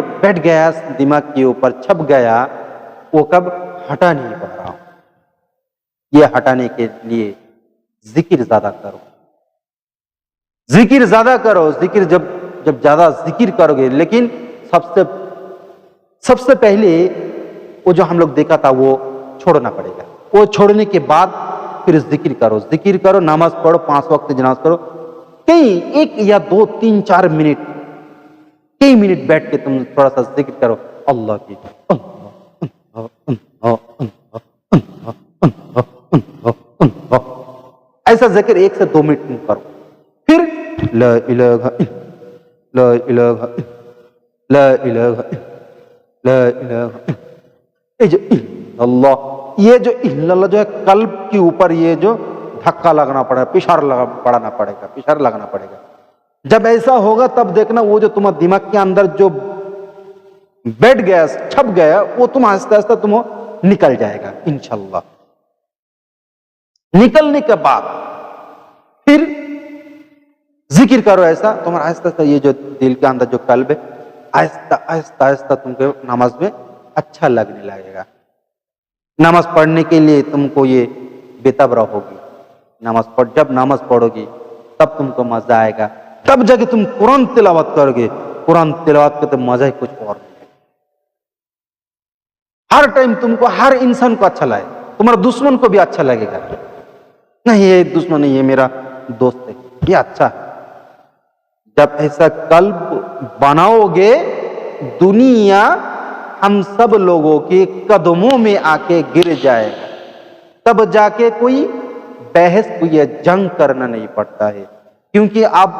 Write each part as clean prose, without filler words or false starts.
बैठ गया दिमाग के ऊपर, छप गया, वो कब हटा नहीं पा रहा हूं। ये हटाने के लिए जिक्र ज्यादा करो, जिक्र ज्यादा करो। जिक्र जब ज्यादा जिक्र करोगे, लेकिन सबसे पहले वो जो हम लोग देखा था वो छोड़ना पड़ेगा। वो छोड़ने के बाद फिर जिक्र करो, नमाज पढ़ो, 5 वक्त नमाज करो। कई 1 या 2, 3, 4 मिनट, कई मिनट बैठ के तुम थोड़ा सा जिक्र करो अल्लाह की। ऐसा जिक्र 1 से 2 मिनट तुम करो। फिर ला इलाहा ला इलाहा ला इलाहा ला इलाहा, ये जो इल्लल्लाह जो है कल्ब के ऊपर ये जो धक्का लगना पड़ेगा, पिशार लगना पड़ेगा। जब ऐसा होगा तब देखना वो जो तुम्हारे दिमाग के अंदर जो बैठ गया, छप गया, वो तुम आहिस्ता आहिस्ता तुम निकल जाएगा इंशाअल्लाह। निकलने के बाद फिर जिक्र करो ऐसा, तुम्हारा आहिस्ता आहिस्ता ये जो दिल के अंदर जो कल्ब है, आहिस्ता आहिस्ता तुमको नमाज में अच्छा लगने लगेगा। नमाज पढ़ने के लिए तुमको ये बेतबरा होगी। जब नमाज पढ़ोगी तब तुमको मजा आएगा, तब जाके तुम कुरान तिलावत करोगे। कुरान तिलावत का तो मजा ही कुछ और है। हर टाइम तुमको हर इंसान को अच्छा लगे, तुम्हारा दुश्मन को भी अच्छा लगेगा। नहीं ये दुश्मन नहीं, ये मेरा दोस्त है, ये अच्छा है। जब ऐसा कल्ब बनाओगे, दुनिया हम सब लोगों के कदमों में आके गिर जाएगा। तब जाके कोई बहस, कोई जंग करना नहीं पड़ता है। क्योंकि अब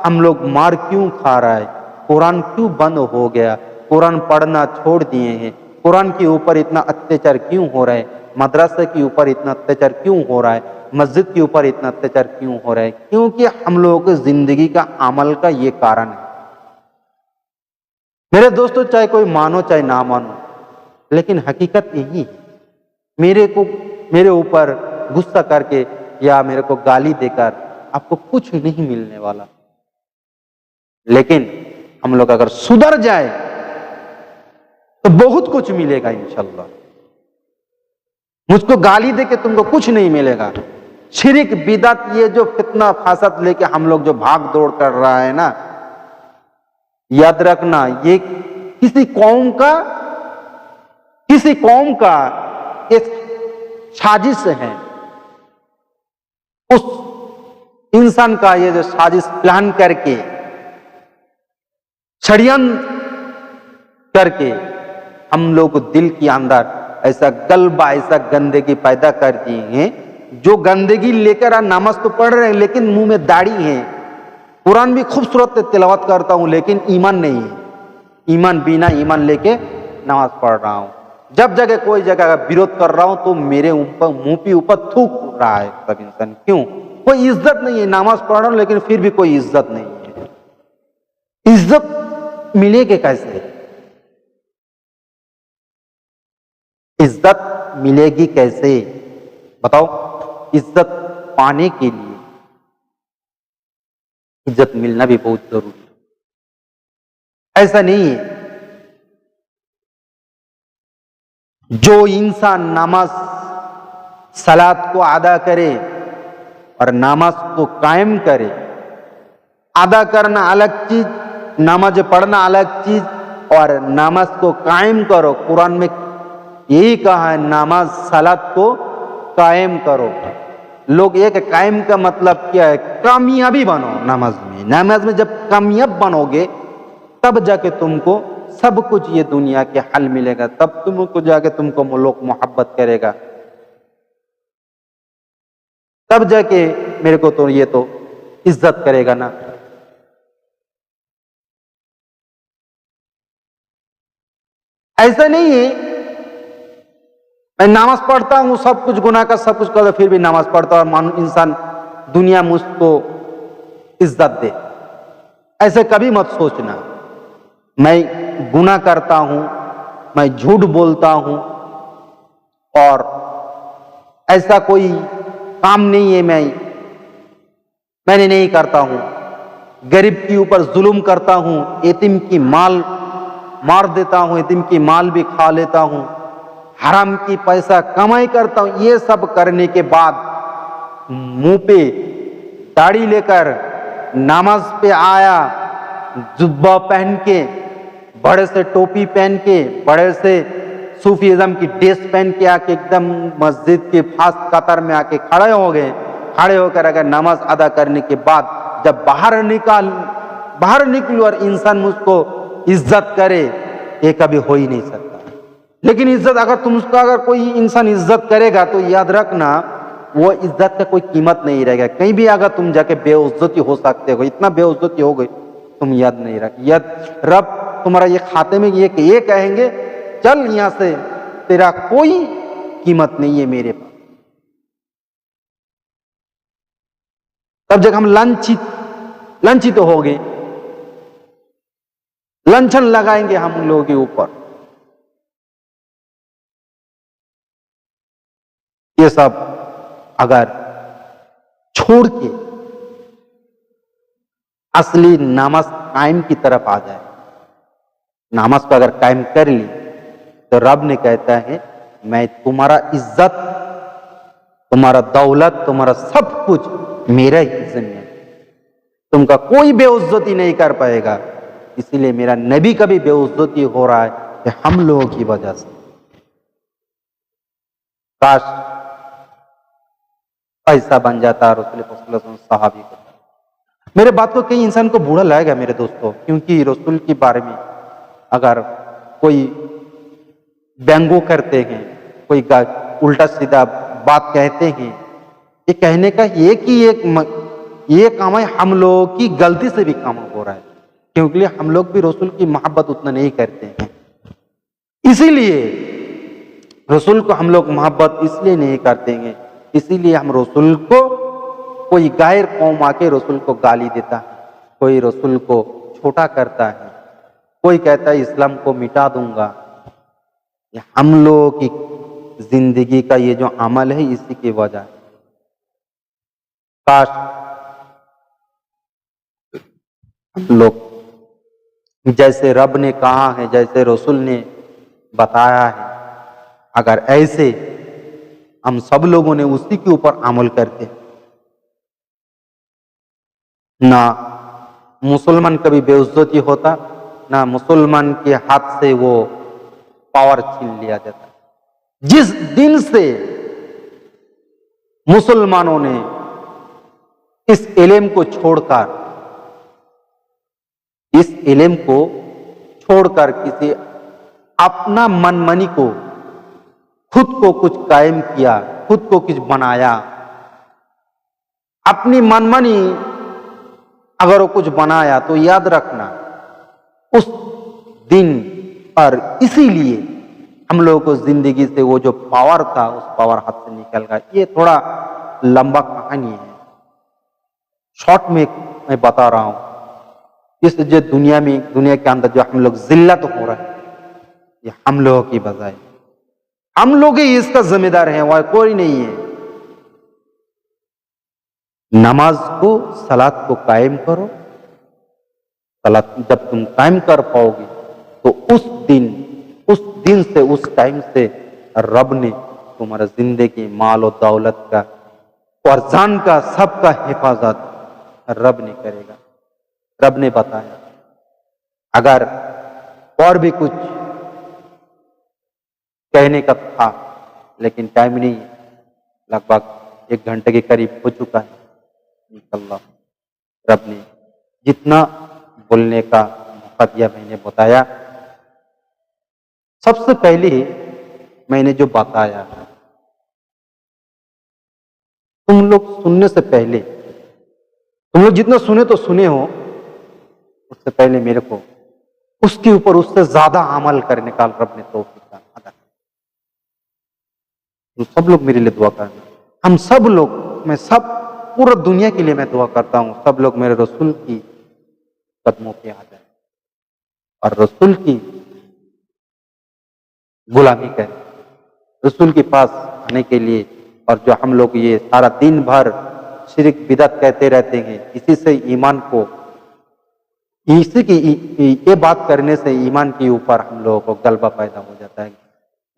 हम लोग मार क्यों खा रहा है, कुरान क्यों बंद हो गया, कुरान पढ़ना छोड़ दिए हैं, कुरान के ऊपर इतना अत्याचार क्यों हो रहा है, मदरसे के ऊपर इतना अत्याचार क्यों हो रहा है, मस्जिद के ऊपर इतना अत्याचार क्यों हो रहा है? क्योंकि हम लोगों की जिंदगी का अमल का ये कारण है। मेरे दोस्तों, चाहे कोई मानो चाहे ना मानो, लेकिन हकीकत यही है। मेरे ऊपर गुस्सा करके या मेरे को गाली देकर आपको कुछ नहीं मिलने वाला, लेकिन हम लोग अगर सुधर जाए तो बहुत कुछ मिलेगा इंशाअल्लाह। मुझको गाली देके तुमको कुछ नहीं मिलेगा। शिरिक, बिदअत, ये जो फितना फासद लेके हम लोग जो भाग दौड़ कर रहा है ना, याद रखना ये किसी कौम का एक साजिश है। उस इंसान का ये जो साजिश प्लान करके, षड्यंत्र करके हम लोग दिल के अंदर ऐसा गलबा, ऐसा गंदगी पैदा कर दिए हैं। जो गंदगी लेकर नमाज तो पढ़ रहे हैं लेकिन मुंह में दाढ़ी है, कुरान भी खूबसूरत तिलावत करता हूं लेकिन ईमान नहीं है। ईमान बिना ईमान लेके नमाज पढ़ रहा हूं। जब जगह कोई जगह विरोध कर रहा हूं तो मेरे ऊपर मुंह पे ऊपर थूक रहा है सब इंसान। क्यों? कोई इज्जत नहीं है। नमाज पढ़ रहा हूं लेकिन फिर भी कोई इज्जत नहीं है। इज्जत मिलेगी कैसे? इज्जत मिलेगी कैसे बताओ? इज्जत पाने के लिए इज्जत मिलना भी बहुत जरूरी है। ऐसा नहीं है जो इंसान नमाज सलात को अदा करे और नमाज को कायम करे। अदा करना अलग चीज, नमाज पढ़ना अलग चीज, और नमाज को कायम करो। कुरान में यही कहा है, नमाज सलात को कायम करो। लोग एक कायम का मतलब क्या है? कामयाबी बनो नमाज में। नमाज में जब कामयाब बनोगे तब जाके तुमको सब कुछ ये दुनिया के हल मिलेगा। तब तुमको जाके तुमको लोग मोहब्बत करेगा। तब जाके मेरे को तो ये तो इज्जत करेगा ना। ऐसा नहीं है मैं नमाज पढ़ता हूं, सब कुछ गुनाह का सब कुछ करता, फिर भी नमाज पढ़ता और मानो इंसान दुनिया मुझको इज्जत दे। ऐसे कभी मत सोचना। मैं गुनाह करता हूं, मैं झूठ बोलता हूं और ऐसा कोई काम नहीं है मैंने नहीं करता हूं। गरीब के ऊपर जुल्म करता हूं, यतीम की माल मार देता हूँ, यतीम की माल भी खा लेता हूँ, हराम की पैसा कमाई करता हूँ, ये सब करने के बाद मुंह पे दाढ़ी लेकर नमाज पे आया, जुब्बा पहन के, बड़े से टोपी पहन के, बड़े से सूफीज़म की ड्रेस पहन के आके एकदम मस्जिद के फास्ट कतार में आके खड़े हो गए। खड़े होकर अगर नमाज अदा करने के बाद जब बाहर निकलो और इंसान मुझको इज्जत करे, ये कभी हो ही नहीं सकता। लेकिन इज्जत अगर कोई इंसान इज्जत करेगा तो याद रखना वो इज्जत का कोई कीमत नहीं रहेगा। कहीं भी अगर तुम जाके बेइज्जती हो सकते हो, इतना बेइज्जती हो गई तुम याद नहीं रख, याद रब तुम्हारा ये खाते में ये कहेंगे चल यहां से, तेरा कोई कीमत नहीं है मेरे पास। तब जब हम लंचित हो गए, लंछन लगाएंगे हम लोगों के ऊपर। ये सब अगर छोड़ के असली नमाज कायम की तरफ आ जाए, नमाज को अगर कायम कर ली तो रब ने कहता है मैं तुम्हारा इज्जत, तुम्हारा दौलत, तुम्हारा सब कुछ मेरा ही जिम्मे, तुमका कोई बेइज्जती नहीं कर पाएगा। इसीलिए मेरा नबी का भी बेइज्जती हो रहा है कि हम लोगों की वजह से। काश ऐसा बन जाता रसूल सहाबी को। मेरे बात को कई इंसान को बुरा लगेगा मेरे दोस्तों, क्योंकि रसूल के बारे में अगर कोई व्यंगो करते हैं, कोई उल्टा सीधा बात कहते हैं, ये कहने का ये काम है, हम लोगों की गलती से भी काम हो रहा है, क्योंकि हम लोग भी रसूल की मोहब्बत उतना नहीं करते हैं। इसीलिए रसूल को हम लोग मोहब्बत इसलिए नहीं करते हैं, इसीलिए हम रसूल को, कोई गैर कौम आके रसूल को गाली देता है, कोई रसूल को छोटा करता है, कोई कहता है इस्लाम को मिटा दूंगा। हम लोगों की जिंदगी का ये जो अमल है इसी की वजह है। काश हम लोग जैसे रब ने कहा है, जैसे रसूल ने बताया है, अगर ऐसे हम सब लोगों ने उसी के ऊपर अमल करते, ना मुसलमान कभी बेइज्जती होता, ना मुसलमान के हाथ से वो पावर छीन लिया जाता। जिस दिन से मुसलमानों ने इस इल्म को छोड़कर किसी अपना मनमानी को, खुद को कुछ कायम किया, खुद को कुछ बनाया, अपनी मनमानी अगर वो कुछ बनाया तो याद रखना उस दिन पर, इसीलिए हम लोगों को जिंदगी से वो जो पावर था उस पावर हाथ से निकल गया। ये थोड़ा लंबा कहानी है, शॉर्ट में मैं बता रहा हूं। इस जो दुनिया के अंदर जो हम लोग जिल्लत हो रहा है, ये हम लोगों की वजह है, हम लोग ही इसका जिम्मेदार हैं, वह कोई नहीं है। नमाज को, सलात को कायम करो। सलात जब तुम कायम कर पाओगे तो उस दिन से, उस टाइम से रब ने तुम्हारा जिंदगी, माल और दौलत का और जान का, सबका हिफाजत रब ने करेगा। रब ने बताया। अगर और भी कुछ कहने का था लेकिन टाइम नहीं है, लगभग 1 घंटे के करीब हो चुका है। इंशाअल्लाह रब ने जितना बोलने का मौका दिया मैंने बताया। सबसे पहले मैंने जो बताया, तुम लोग सुनने से पहले, तुम लोग जितना सुने तो सुने हो, उससे पहले मेरे को उसके ऊपर उससे ज्यादा अमल करने का रब ने तौफीक अदा। तो सब लोग मेरे लिए दुआ करना। हम सब लोग, मैं सब पूरा दुनिया के लिए मैं दुआ करता हूं, सब लोग मेरे रसूल की कदमों पे आ जाए और रसूल की गुलामी करें, रसूल के पास आने के लिए। और जो हम लोग ये सारा दिन भर शिरक बिदअत कहते रहते हैं, इसी से ईमान को इसी की ये बात करने से ईमान के ऊपर हम लोगों को गलबा पैदा हो जाता है,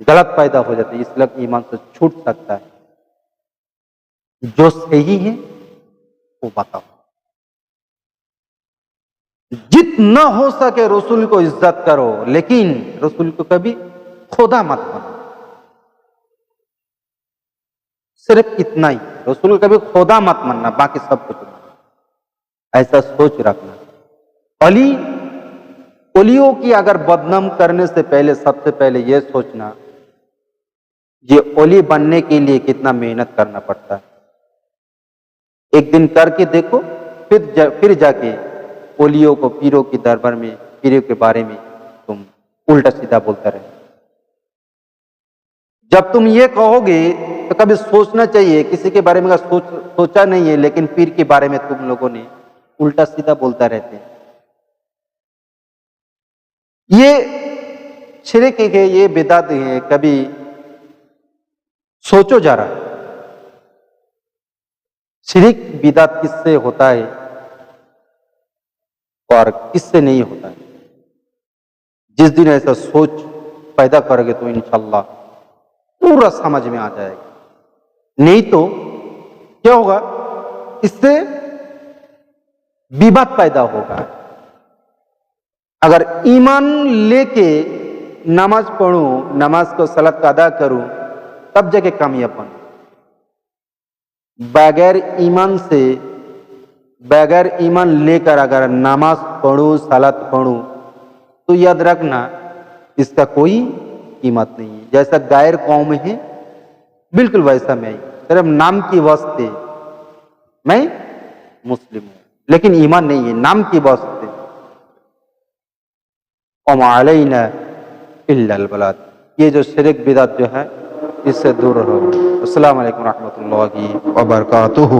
गलत पैदा हो जाता है, इसलिए ईमान से छूट सकता है। जो सही है वो बताओ। जितना हो सके रसूल को इज्जत करो, लेकिन रसूल को कभी खुदा मत बनो। सिर्फ इतना ही, रसूल को कभी खुदा मत मानना, बाकी सब कुछ मानना। ऐसा सोच रखना। अली ओलियों की अगर बदनाम करने से पहले सबसे पहले यह सोचना, ये ओली बनने के लिए कितना मेहनत करना पड़ता है। एक दिन करके देखो, फिर जाके ओलियों को, पीरों की दरबार में, पीरों के बारे में तुम उल्टा सीधा बोलता रहे। जब तुम ये कहोगे तो कभी सोचना चाहिए, किसी के बारे में सोचा नहीं है, लेकिन पीर के बारे में तुम लोगों ने उल्टा सीधा बोलता रहते हैं। ये शिरक है, ये बिदात है, कभी सोचो जरा। शिरक बिदात किससे होता है और किससे नहीं होता है। जिस दिन ऐसा सोच पैदा करोगे तो इंशाअल्लाह पूरा समझ में आ जाएगा। नहीं तो क्या होगा, इससे विवाद पैदा होगा। अगर ईमान लेके नमाज पढ़ूं, नमाज को सलात अदा करूं, तब जाके कामयाब बनूं। बगैर ईमान लेकर अगर नमाज पढ़ूं, सलात पढ़ूं, तो याद रखना इसका कोई कीमत नहीं है। जैसा गैर कौम है बिल्कुल वैसा मैं ही, सिर्फ नाम की वास्ते मैं मुस्लिम हूं, लेकिन ईमान नहीं है, नाम की वास्ते। वमा अलैना इल्लल बलाग। ये जो शिरक बिदअत जो है इससे दूर रहो। अस्सलाम वालेकुम रहमतुल्लाहि व बरकातुहू।